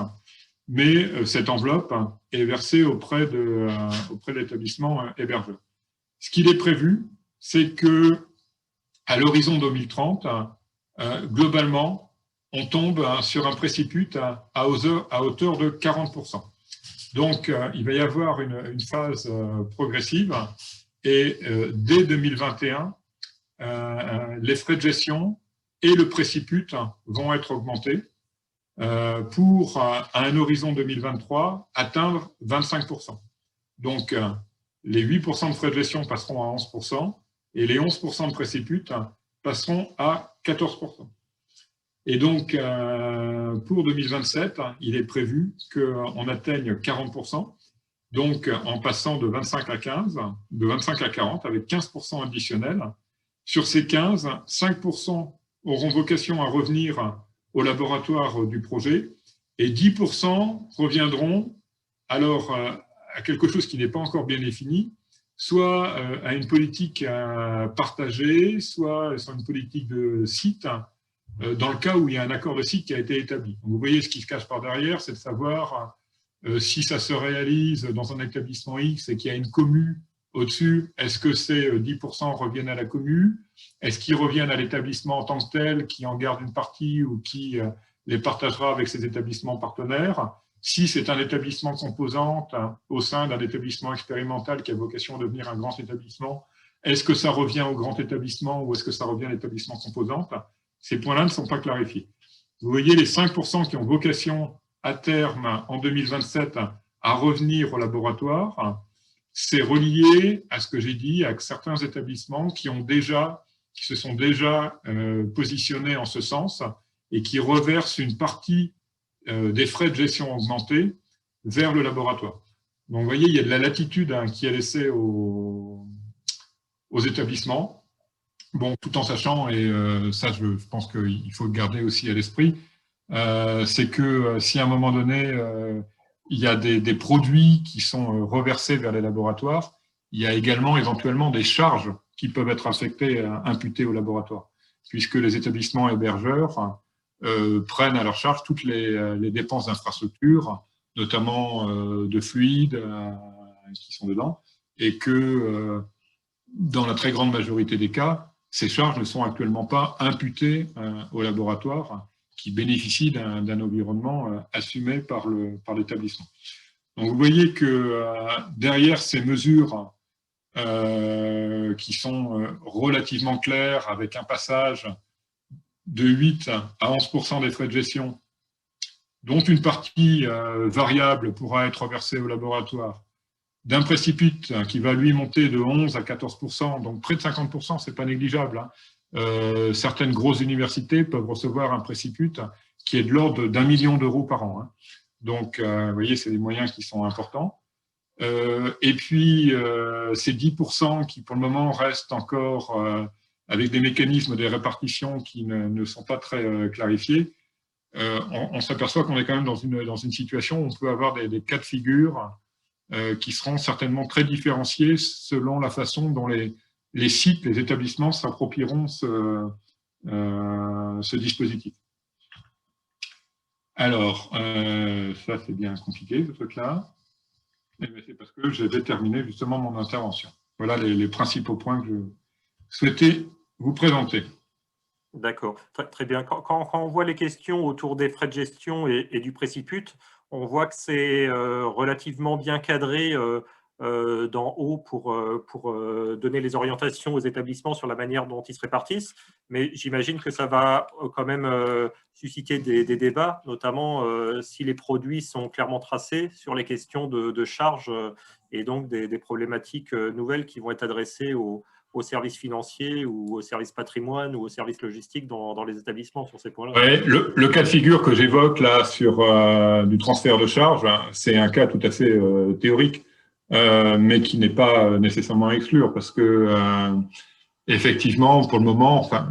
Mais cette enveloppe est versée auprès de l'établissement hébergeur. Ce qu'il est prévu, c'est que à l'horizon 2030, globalement, on tombe sur un préciput à hauteur de 40%. Donc, il va y avoir une phase progressive et dès 2021, les frais de gestion et le préciput vont être augmentés pour, à un horizon 2023, atteindre 25%. Donc, les 8% de frais de gestion passeront à 11% et les 11% de préciput passeront à 14%. Et donc, pour 2027, il est prévu qu'on atteigne 40%, donc en passant de 25 à 15, de 25 à 40, avec 15% additionnels. Sur ces 15, 5% auront vocation à revenir au laboratoire du projet et 10% reviendront alors à quelque chose qui n'est pas encore bien défini, soit à une politique partagée, soit sur une politique de site, dans le cas où il y a un accord de site qui a été établi. Donc, vous voyez, ce qui se cache par derrière, c'est de savoir si ça se réalise dans un établissement X et qu'il y a une commu au-dessus, est-ce que ces 10% reviennent à la commu? Est-ce qu'ils reviennent à l'établissement en tant que tel, qui en garde une partie ou qui les partagera avec ses établissements partenaires? Si c'est un établissement composante au sein d'un établissement expérimental qui a vocation à devenir un grand établissement, est-ce que ça revient au grand établissement ou est-ce que ça revient à l'établissement composante? Ces points-là ne sont pas clarifiés. Vous voyez les 5% qui ont vocation à terme en 2027 à revenir au laboratoire. C'est relié à ce que j'ai dit, à certains établissements qui se sont déjà positionnés en ce sens et qui reversent une partie des frais de gestion augmentés vers le laboratoire. Donc, vous voyez, il y a de la latitude qui est laissée aux établissements, bon, tout en sachant, et ça, je pense qu'il faut le garder aussi à l'esprit, c'est que si à un moment donné, il y a des produits qui sont reversés vers les laboratoires, il y a également éventuellement des charges qui peuvent être imputées au laboratoire, puisque les établissements hébergeurs prennent à leur charge toutes les dépenses d'infrastructure, notamment de fluides qui sont dedans, et que dans la très grande majorité des cas, ces charges ne sont actuellement pas imputées au laboratoire qui bénéficie d'un environnement assumé par l'établissement. Donc vous voyez que derrière ces mesures qui sont relativement claires, avec un passage de 8 à 11% des frais de gestion, dont une partie variable pourra être versée au laboratoire, d'un préciput qui va lui monter de 11 à 14%, donc près de 50%, ce n'est pas négligeable. Hein. Certaines grosses universités peuvent recevoir un préciput qui est de l'ordre d'1 million d'euros par an. Hein. Donc, vous voyez, c'est des moyens qui sont importants. Et puis, ces 10% qui, pour le moment, restent encore avec des mécanismes de répartition qui ne sont pas très clarifiés, on s'aperçoit qu'on est quand même dans une situation où on peut avoir des cas de figure qui seront certainement très différenciés selon la façon dont les sites, les établissements s'approprieront ce dispositif. Alors, ça c'est bien compliqué ce truc-là. C'est parce que j'ai terminé justement mon intervention. Voilà les principaux points que je souhaitais vous présenter. D'accord, très bien. Quand on voit les questions autour des frais de gestion et du préciput, on voit que c'est relativement bien cadré d'en haut pour donner les orientations aux établissements sur la manière dont ils se répartissent. Mais j'imagine que ça va quand même susciter des débats, notamment si les produits sont clairement tracés sur les questions de charges et donc des problématiques nouvelles qui vont être adressées aux services financiers ou aux services patrimoine ou aux services logistiques dans les établissements sur ces points-là. Ouais, le cas de figure que j'évoque là sur du transfert de charges, c'est un cas tout à fait théorique, mais qui n'est pas nécessairement à exclure parce que effectivement, pour le moment, enfin,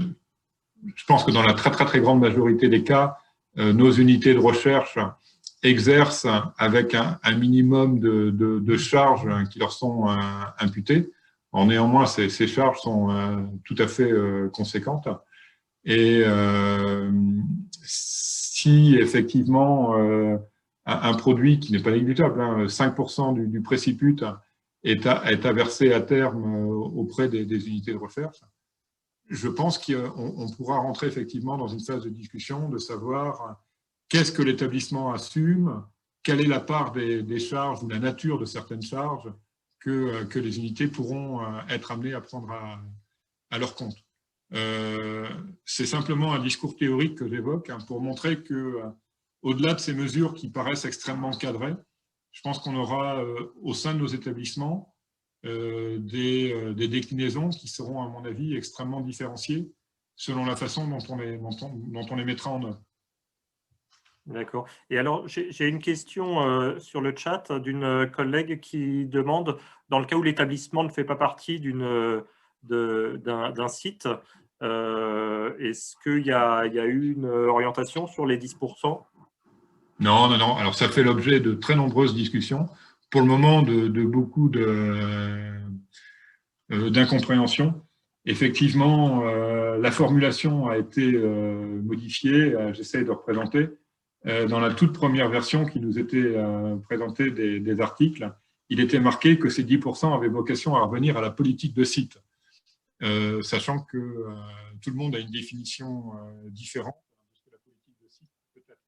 je pense que dans la très très très grande majorité des cas, nos unités de recherche exercent avec un minimum de charges qui leur sont imputées. Néanmoins, ces charges sont tout à fait conséquentes. Et si effectivement un produit qui n'est pas négligeable, hein, 5% du préciput est à verser à terme auprès des unités de recherche, je pense qu'on pourra rentrer effectivement dans une phase de discussion de savoir qu'est-ce que l'établissement assume, quelle est la part des charges ou la nature de certaines charges que les unités pourront être amenées à prendre à leur compte. C'est simplement un discours théorique que j'évoque hein, pour montrer que, au-delà de ces mesures qui paraissent extrêmement cadrées, je pense qu'on aura au sein de nos établissements des déclinaisons qui seront, à mon avis, extrêmement différenciées selon la façon dont on les mettra en œuvre. D'accord. Et alors, j'ai une question sur le chat d'une collègue qui demande, dans le cas où l'établissement ne fait pas partie d'un site, est-ce qu'il y a eu une orientation sur les 10%? Non. Alors, ça fait l'objet de très nombreuses discussions. Pour le moment, de beaucoup d'incompréhension. Effectivement, la formulation a été modifiée. J'essaie de représenter. Dans la toute première version qui nous était présentée des articles, il était marqué que ces 10% avaient vocation à revenir à la politique de site, sachant que tout le monde a une définition différente de ce que la politique de site peut être.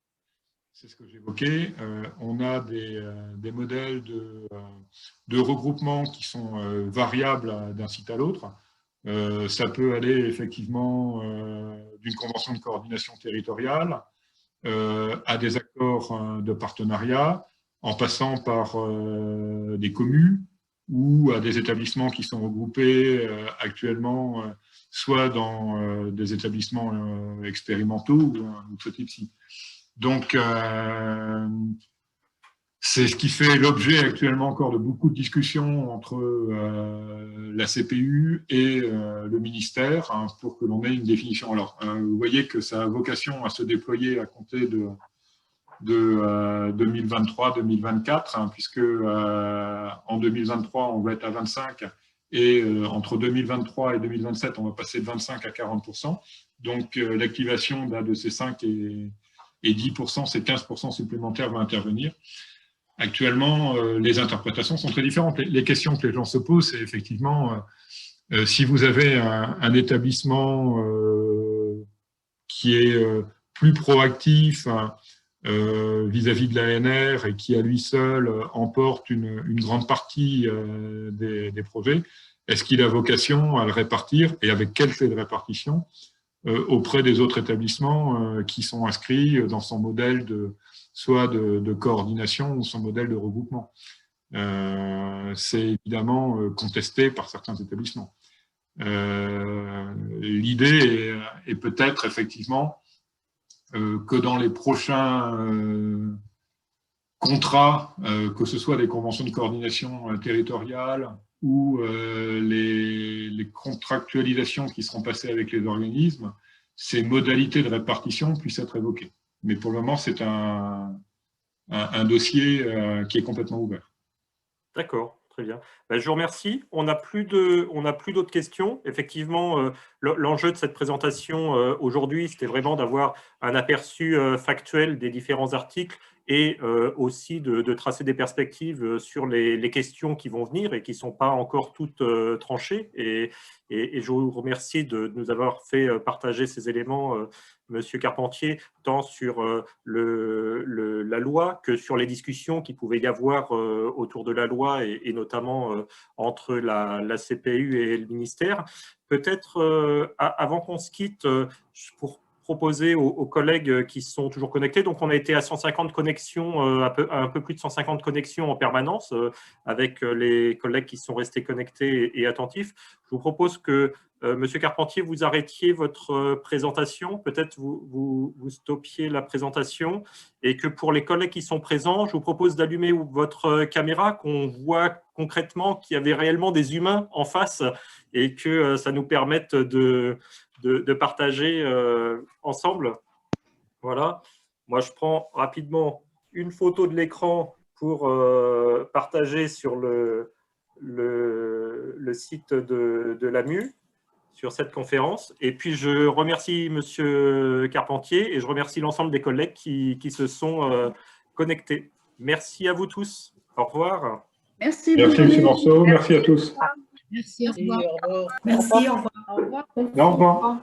C'est ce que j'évoquais. On a des modèles de regroupement qui sont variables d'un site à l'autre. Ça peut aller effectivement d'une convention de coordination territoriale à des accords de partenariat, en passant par des communes ou à des établissements qui sont regroupés actuellement soit dans des établissements expérimentaux ou de ce type-ci. Donc, c'est ce qui fait l'objet actuellement encore de beaucoup de discussions entre la CPU et le ministère hein, pour que l'on ait une définition. Alors, vous voyez que ça a vocation à se déployer à compter de 2023-2024, hein, puisque en 2023, on va être à 25 et entre 2023 et 2027, on va passer de 25 à 40%. Donc, l'activation de ces 5 et 10%, ces 15% supplémentaires va intervenir. Actuellement, les interprétations sont très différentes. Les questions que les gens se posent, c'est effectivement, si vous avez un établissement qui est plus proactif vis-à-vis de l'ANR et qui, à lui seul, emporte une grande partie des projets, est-ce qu'il a vocation à le répartir et avec quel fait de répartition auprès des autres établissements qui sont inscrits dans son modèle soit de coordination ou son modèle de regroupement. C'est évidemment contesté par certains établissements. L'idée est peut-être effectivement que dans les prochains contrats, que ce soit des conventions de coordination territoriale ou les contractualisations qui seront passées avec les organismes, ces modalités de répartition puissent être évoquées. Mais pour le moment, c'est un dossier qui est complètement ouvert. D'accord, très bien. Ben, je vous remercie. On n'a plus d'autres questions. Effectivement, l'enjeu de cette présentation aujourd'hui, c'était vraiment d'avoir un aperçu factuel des différents articles et aussi de tracer des perspectives sur les questions qui vont venir et qui ne sont pas encore toutes tranchées. Et je vous remercie de nous avoir fait partager ces éléments, Monsieur Carpentier, tant sur la loi que sur les discussions qu'il pouvait y avoir autour de la loi et notamment entre la CPU et le ministère. Peut-être, avant qu'on se quitte, pour proposer aux collègues qui sont toujours connectés. Donc, on a été à 150 connexions, un peu plus de 150 connexions en permanence avec les collègues qui sont restés connectés et attentifs. Je vous propose que, Monsieur Carpentier, vous arrêtiez votre présentation. Peut-être vous stoppiez la présentation et que pour les collègues qui sont présents, je vous propose d'allumer votre caméra, qu'on voit concrètement qu'il y avait réellement des humains en face et que ça nous permette de partager ensemble. Voilà. Moi, je prends rapidement une photo de l'écran pour partager sur le site de l'AMU sur cette conférence. Et puis, je remercie Monsieur Carpentier et je remercie l'ensemble des collègues qui se sont connectés. Merci à vous tous. Au revoir. Merci. Merci, M. Morceau. Merci à tous. Merci, au revoir. Merci, au revoir. Au revoir. Au revoir.